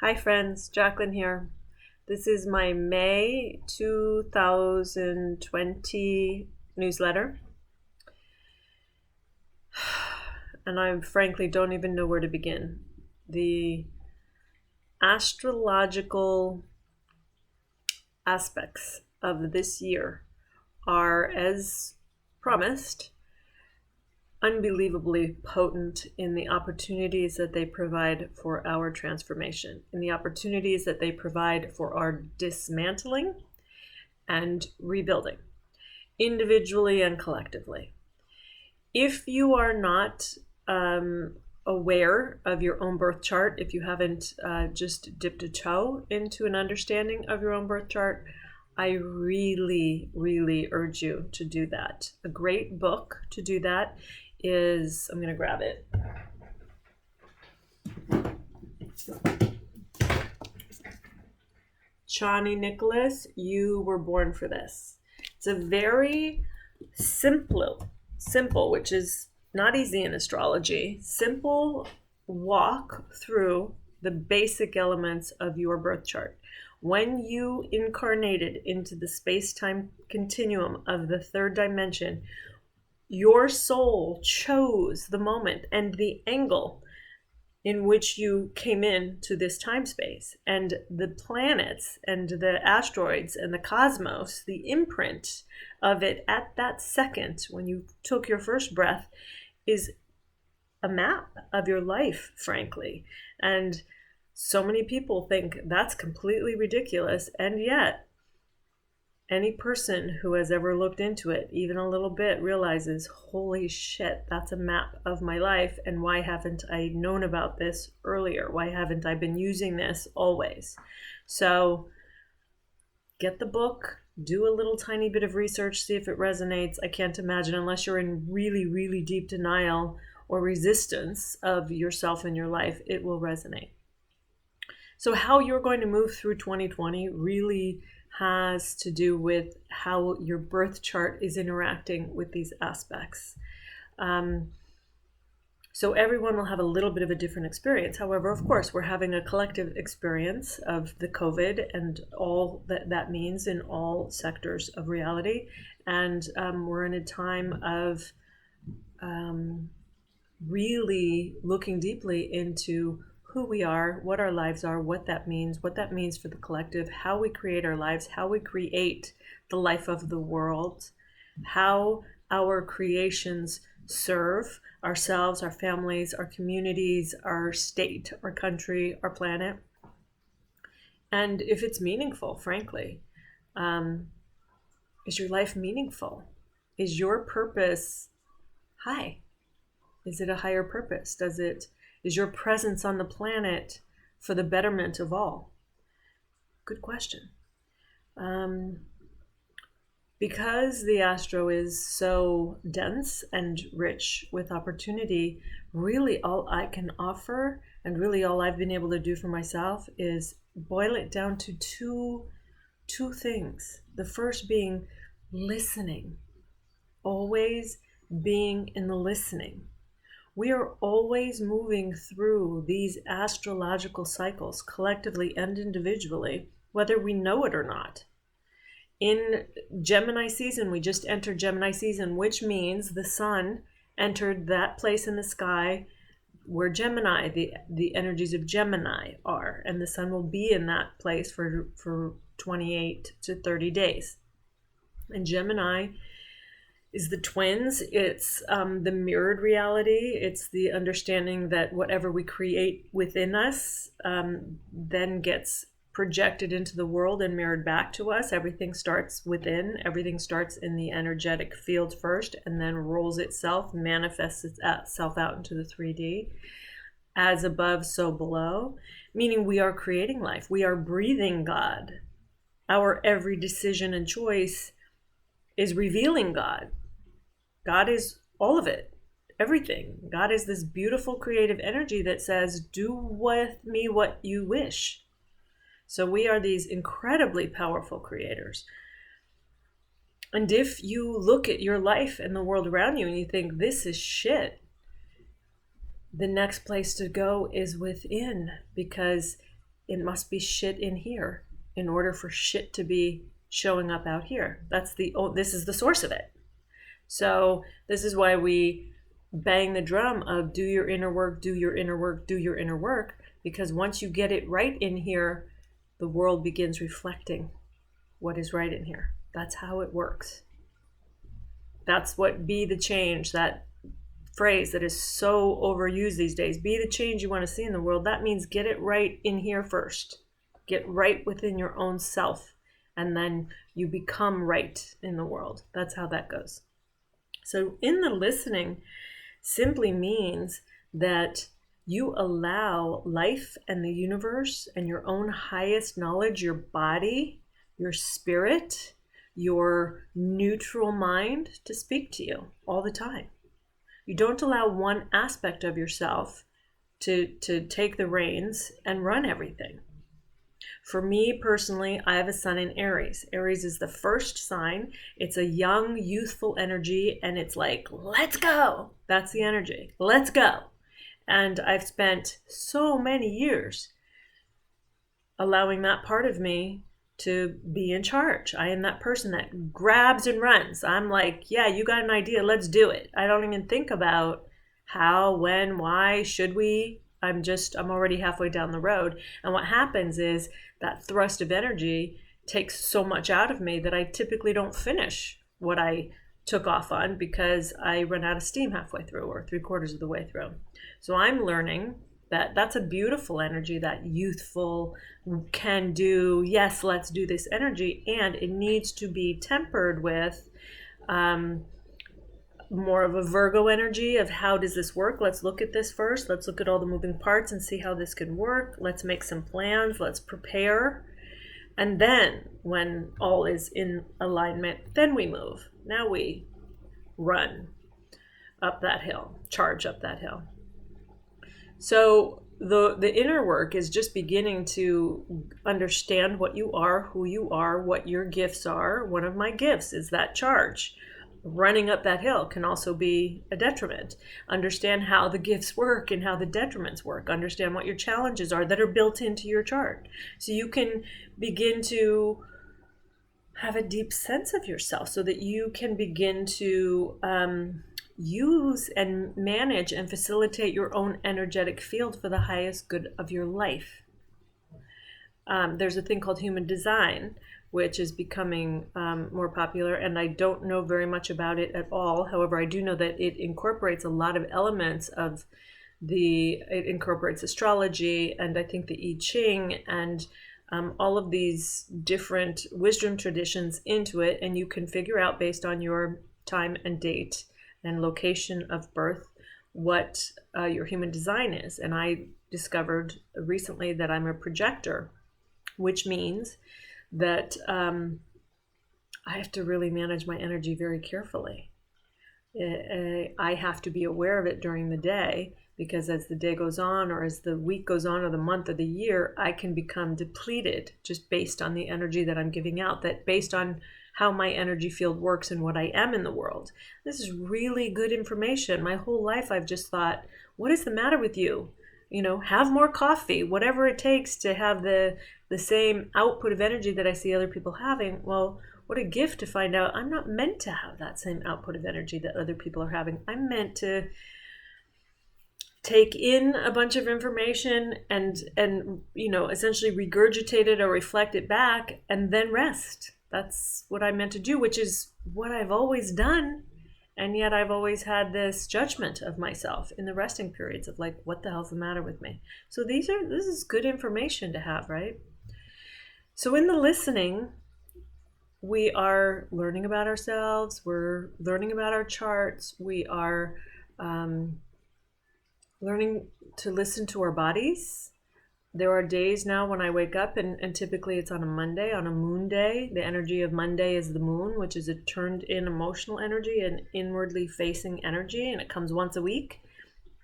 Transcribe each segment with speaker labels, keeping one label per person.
Speaker 1: Hi friends, Jacqueline here. This is my May 2020 newsletter. And I frankly don't even know where to begin. The astrological aspects of this year are, as promised, unbelievably potent in the opportunities that they provide for our transformation, in the opportunities that they provide for our dismantling and rebuilding, individually and collectively. If you are not aware of your own birth chart, if you haven't just dipped a toe into an understanding of your own birth chart, I really, really urge you to do that. A great book to do that is, I'm going to grab it. Chani Nicholas, You Were Born for This. It's a very simple, which is not easy in astrology, simple walk through the basic elements of your birth chart. When you incarnated into the space-time continuum of the third dimension, your soul chose the moment and the angle in which you came into this time space. And the planets and the asteroids and the cosmos, the imprint of it at that second when you took your first breath, is a map of your life, frankly. And so many people think that's completely ridiculous, and yet any person who has ever looked into it, even a little bit, realizes, holy shit, that's a map of my life, and why haven't I known about this earlier? Why haven't I been using this always? So get the book, do a little tiny bit of research, see if it resonates. I can't imagine, unless you're in really, really deep denial or resistance of yourself and your life, it will resonate. So how you're going to move through 2020 really has to do with how your birth chart is interacting with these aspects. So everyone will have a little bit of a different experience. However, of course, we're having a collective experience of the COVID and all that that means in all sectors of reality. And we're in a time of really looking deeply into who we are, what our lives are, what that means for the collective, how we create our lives, how we create the life of the world, how our creations serve ourselves, our families, our communities, our state, our country, our planet. And if it's meaningful, frankly, is your life meaningful? Is your purpose high? Is it a higher purpose? Is your presence on the planet for the betterment of all? Good question. Because the astro is so dense and rich with opportunity, really all I can offer, and really all I've been able to do for myself, is boil it down to two things. The first being listening, always being in the listening. We are always moving through these astrological cycles, collectively and individually, whether we know it or not. In Gemini season, we just entered Gemini season, which means the sun entered that place in the sky where Gemini, the energies of Gemini are, and the sun will be in that place for 28 to 30 days. And Gemini is the twins. It's the mirrored reality. It's the understanding that whatever we create within us then gets projected into the world and mirrored back to us. Everything starts within. Everything starts in the energetic field first, and then rolls itself, manifests itself out into the 3D. As above, so below. Meaning we are creating life. We are breathing God. Our every decision and choice is revealing God. God is all of it, everything. God is this beautiful creative energy that says, do with me what you wish. So we are these incredibly powerful creators. And if you look at your life and the world around you and you think this is shit, the next place to go is within, because it must be shit in here in order for shit to be showing up out here. This is the source of it. So this is why we bang the drum of do your inner work, do your inner work, do your inner work, because once you get it right in here, the world begins reflecting what is right in here. That's how it works. That's what be the change, that phrase that is so overused these days. Be the change you want to see in the world. That means get it right in here first. Get right within your own self, and then you become right in the world. That's how that goes. So in the listening simply means that you allow life and the universe and your own highest knowledge, your body, your spirit, your neutral mind to speak to you all the time. You don't allow one aspect of yourself to take the reins and run everything. For me personally, I have a sun in Aries. Aries is the first sign. It's a young, youthful energy, and it's like, let's go. That's the energy. Let's go. And I've spent so many years allowing that part of me to be in charge. I am that person that grabs and runs. I'm like, yeah, you got an idea, let's do it. I don't even think about how, when, why, should we. I'm already halfway down the road. And what happens is that thrust of energy takes so much out of me that I typically don't finish what I took off on because I run out of steam halfway through or 3/4 of the way through. So I'm learning that that's a beautiful energy, that youthful, can do, yes, let's do this energy. And it needs to be tempered with more of a Virgo energy of how does this work? Let's look at this first. Let's look at all the moving parts and see how this can work. Let's make some plans. Let's prepare. And then when all is in alignment, then we move. Now we run up that hill, charge up that hill. So the inner work is just beginning to understand what you are, who you are, what your gifts are. One of my gifts is that charge. Running up that hill can also be a detriment. Understand how the gifts work and how the detriments work. Understand what your challenges are that are built into your chart. So you can begin to have a deep sense of yourself so that you can begin to use and manage and facilitate your own energetic field for the highest good of your life. There's a thing called human design, which is becoming more popular, and I don't know very much about it at all. However, I do know that it incorporates a lot of elements of it incorporates astrology, and I think the I Ching, and all of these different wisdom traditions into it, and you can figure out based on your time and date and location of birth what your human design is. And I discovered recently that I'm a projector, which means that I have to really manage my energy very carefully. I have to be aware of it during the day, because as the day goes on, or as the week goes on, or the month or the year, I can become depleted just based on the energy that I'm giving out, that based on how my energy field works and what I am in the world. This is really good information. My whole life I've just thought, what is the matter with you? Have more coffee, whatever it takes to have the same output of energy that I see other people having. Well, what a gift to find out I'm not meant to have that same output of energy that other people are having. I'm meant to take in a bunch of information and essentially regurgitate it or reflect it back and then rest. That's what I'm meant to do, which is what I've always done. And yet I've always had this judgment of myself in the resting periods of like, what the hell's the matter with me? So this is good information to have, right? So in the listening, we are learning about ourselves. We're learning about our charts. We are learning to listen to our bodies. There are days now when I wake up, and typically it's on a Monday, on a moon day. The energy of Monday is the moon, which is a turned in emotional energy and inwardly facing energy, and it comes once a week.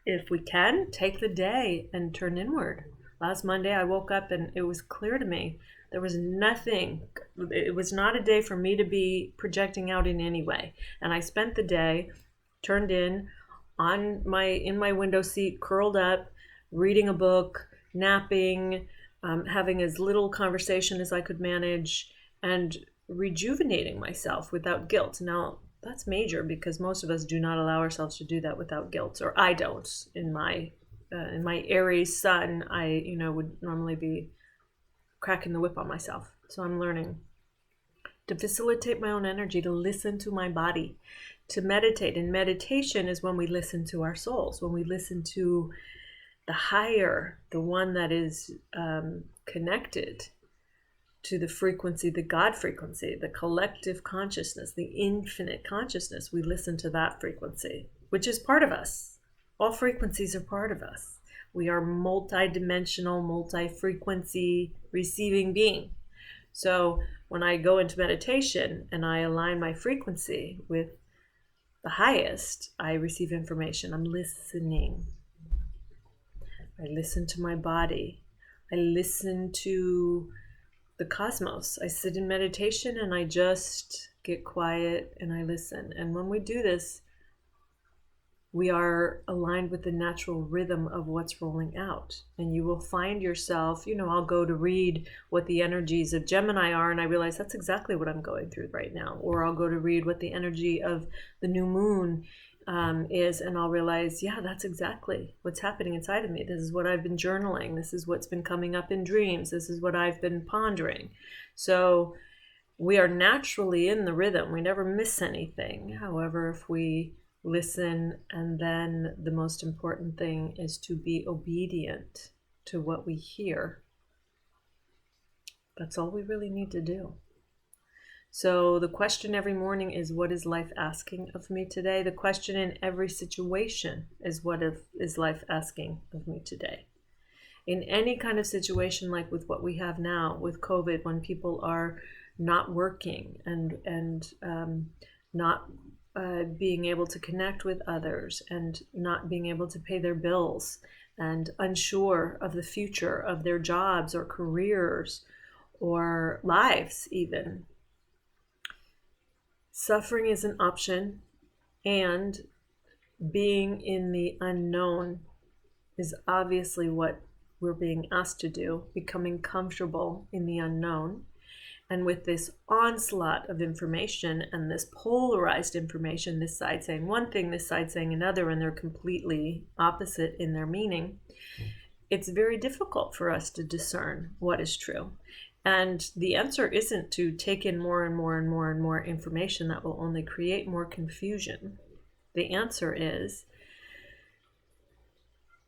Speaker 1: If we can, take the day and turn inward. Last Monday I woke up and it was clear to me there was nothing. It was not a day for me to be projecting out in any way. And I spent the day turned in my window seat, curled up, reading a book, napping, having as little conversation as I could manage, and rejuvenating myself without guilt. Now, that's major because most of us do not allow ourselves to do that without guilt, or I don't. In my Aries sun, I would normally be cracking the whip on myself. So I'm learning to facilitate my own energy, to listen to my body, to meditate. And meditation is when we listen to our souls, when we listen to the higher, the one that is connected to the frequency, the God frequency, the collective consciousness, the infinite consciousness. We listen to that frequency, which is part of us. All frequencies are part of us. We are multi-dimensional, multi-frequency receiving being. So when I go into meditation and I align my frequency with the highest, I receive information. I'm listening. I listen to my body. I listen to the cosmos. I sit in meditation and I just get quiet and I listen. And when we do this, we are aligned with the natural rhythm of what's rolling out. And you will find yourself, I'll go to read what the energies of Gemini are, and I realize that's exactly what I'm going through right now. Or I'll go to read what the energy of the new moon is, and I'll realize, yeah, that's exactly what's happening inside of me. This is what I've been journaling. This is what's been coming up in dreams. This is what I've been pondering. So we are naturally in the rhythm. We never miss anything. However, if we listen, and then the most important thing is to be obedient to what we hear. That's all we really need to do. So the question every morning is, what is life asking of me today? The question in every situation is, what is life asking of me today? In any kind of situation, like with what we have now with COVID, when people are not working and not being able to connect with others, and not being able to pay their bills, and unsure of the future of their jobs or careers or lives even. Suffering is an option, and being in the unknown is obviously what we're being asked to do, becoming comfortable in the unknown. And with this onslaught of information and this polarized information, this side saying one thing, this side saying another, and they're completely opposite in their meaning, it's very difficult for us to discern what is true. And the answer isn't to take in more and more and more and more information that will only create more confusion. The answer is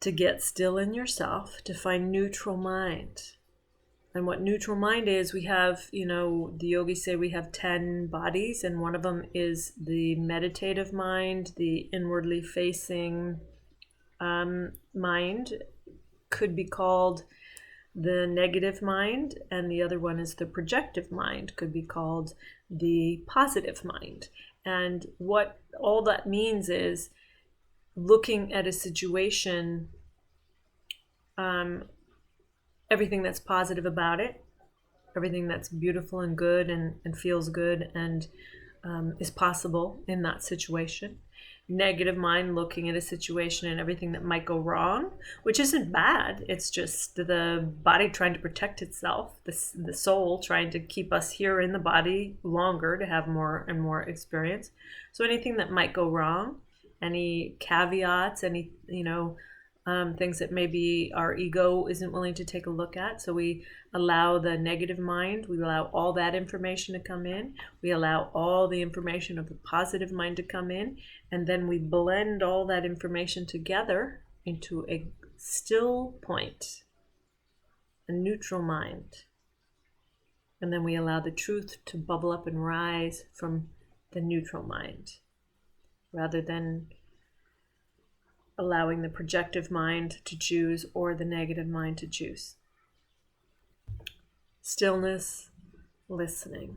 Speaker 1: to get still in yourself, to find neutral mind. And what neutral mind is, we have, the yogis say we have 10 bodies, and one of them is the meditative mind, the inwardly facing mind, could be called the negative mind, and the other one is the projective mind, could be called the positive mind. And what all that means is looking at a situation, everything that's positive about it, everything that's beautiful and good and feels good and is possible in that situation. Negative mind looking at a situation and everything that might go wrong, which isn't bad. It's just the body trying to protect itself, the soul trying to keep us here in the body longer to have more and more experience. So anything that might go wrong, any caveats, any, things that maybe our ego isn't willing to take a look at. So we allow the negative mind, we allow all that information to come in, we allow all the information of the positive mind to come in, and then we blend all that information together into a still point, a neutral mind. And then we allow the truth to bubble up and rise from the neutral mind, rather than allowing the projective mind to choose or the negative mind to choose. Stillness, listening.